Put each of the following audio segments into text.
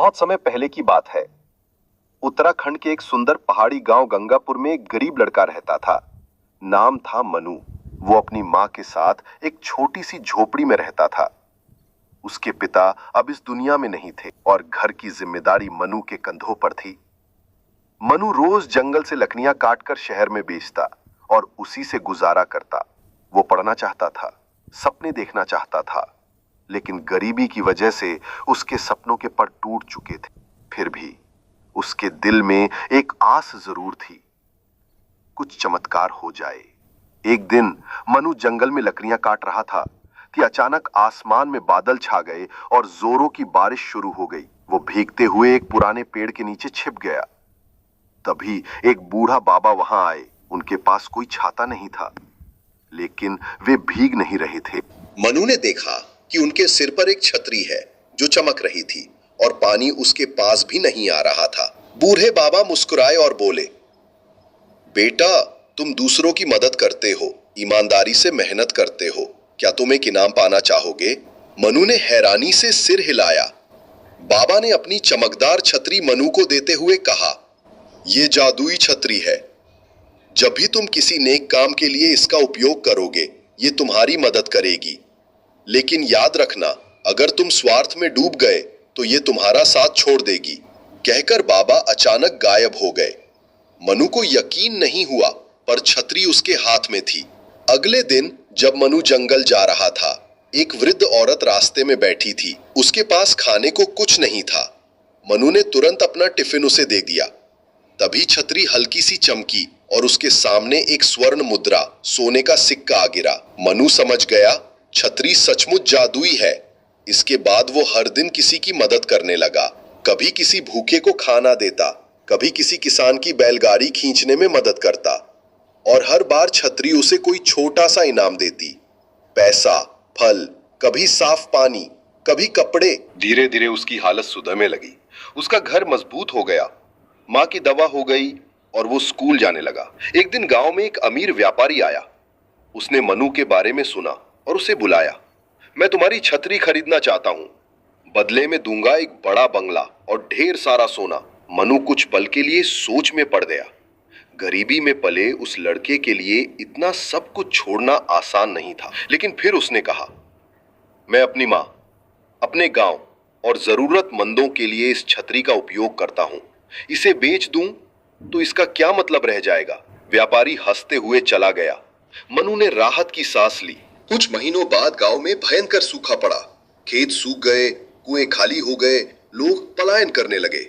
बहुत समय पहले की बात है। उत्तराखंड के एक सुंदर पहाड़ी गांव गंगापुर में एक गरीब लड़का रहता था। नाम था मनु। वो अपनी माँ के साथ एक छोटी सी झोपड़ी में रहता था। उसके पिता अब इस दुनिया में नहीं थे और घर की जिम्मेदारी मनु के कंधों पर थी। मनु रोज जंगल से लकड़ियां काटकर शहर में बेचता और उसी से गुजारा करता। वो पढ़ना चाहता था, सपने देखना चाहता था, लेकिन गरीबी की वजह से उसके सपनों के पर टूट चुके थे। फिर भी उसके दिल में एक आस जरूर थी, कुछ चमत्कार हो जाए। एक दिन मनु जंगल में लकड़ियां काट रहा था कि अचानक आसमान में बादल छा गए और जोरों की बारिश शुरू हो गई। वो भीगते हुए एक पुराने पेड़ के नीचे छिप गया। तभी एक बूढ़ा बाबा वहां आए। उनके पास कोई छाता नहीं था, लेकिन वे भीग नहीं रहे थे। मनु ने देखा कि उनके सिर पर एक छतरी है जो चमक रही थी और पानी उसके पास भी नहीं आ रहा था। बूढ़े बाबा मुस्कुराए और बोले, बेटा, तुम दूसरों की मदद करते हो, ईमानदारी से मेहनत करते हो, क्या तुम एक इनाम पाना चाहोगे? मनु ने हैरानी से सिर हिलाया। बाबा ने अपनी चमकदार छतरी मनु को देते हुए कहा, यह जादुई छतरी है। जब भी तुम किसी नेक काम के लिए इसका उपयोग करोगे, ये तुम्हारी मदद करेगी। लेकिन याद रखना, अगर तुम स्वार्थ में डूब गए तो ये तुम्हारा साथ छोड़ देगी। कहकर बाबा अचानक गायब हो गए। मनु को यकीन नहीं हुआ, पर छतरी उसके हाथ में थी। अगले दिन जब मनु जंगल जा रहा था, एक वृद्ध औरत रास्ते में बैठी थी। उसके पास खाने को कुछ नहीं था। मनु ने तुरंत अपना टिफिन उसे दे दिया। तभी छतरी हल्की सी चमकी और उसके सामने एक स्वर्ण मुद्रा, सोने का सिक्का आ गिरा। मनु समझ गया, छतरी सचमुच जादुई है। इसके बाद वो हर दिन किसी की मदद करने लगा। कभी किसी भूखे को खाना देता, कभी किसी किसान की बैलगाड़ी खींचने में मदद करता, और हर बार छतरी उसे कोई छोटा सा इनाम देती। पैसा, फल, कभी साफ पानी, कभी कपड़े। धीरे धीरे उसकी हालत सुधरने लगी। उसका घर मजबूत हो गया, माँ की दवा हो गई और वो स्कूल जाने लगा। एक दिन गांव में एक अमीर व्यापारी आया। उसने मनु के बारे में सुना और उसे बुलाया। मैं तुम्हारी छतरी खरीदना चाहता हूँ, बदले में दूंगा एक बड़ा बंगला और ढेर सारा सोना। मनु कुछ पल के लिए सोच में पड़ गया। गरीबी में पले उस लड़के के लिए इतना सब कुछ छोड़ना आसान नहीं था। लेकिन फिर उसने कहा, मैं अपनी माँ, अपने गांव और जरूरतमंदों के लिए इस छतरी का उपयोग करता हूँ। इसे बेच दूं तो इसका क्या मतलब रह जाएगा? व्यापारी हंसते हुए चला गया। मनु ने राहत की सांस ली। कुछ महीनों बाद गांव में भयंकर सूखा पड़ा। खेत सूख गए, कुएं खाली हो गए, लोग पलायन करने लगे।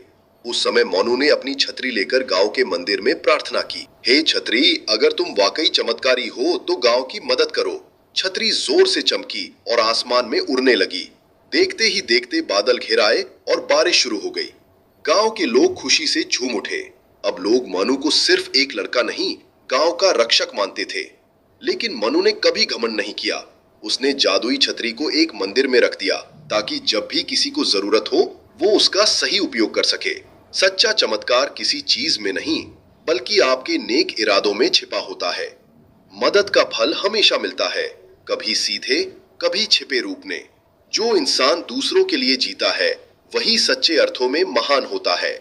उस समय मनु ने अपनी छतरी लेकर गांव के मंदिर में प्रार्थना की, हे छतरी, अगर तुम वाकई चमत्कारी हो तो गांव की मदद करो। छतरी जोर से चमकी और आसमान में उड़ने लगी। देखते ही देखते बादल घिर आए और बारिश शुरू हो गई। गांव के लोग खुशी से झूम उठे। अब लोग मनु को सिर्फ एक लड़का नहीं, गांव का रक्षक मानते थे। लेकिन मनु ने कभी घमंड नहीं किया। उसने जादुई छतरी को एक मंदिर में रख दिया ताकि जब भी किसी को जरूरत हो वो उसका सही उपयोग कर सके। सच्चा चमत्कार किसी चीज में नहीं, बल्कि आपके नेक इरादों में छिपा होता है। मदद का फल हमेशा मिलता है, कभी सीधे, कभी छिपे रूप में। जो इंसान दूसरों के लिए जीता है, वही सच्चे अर्थों में महान होता है।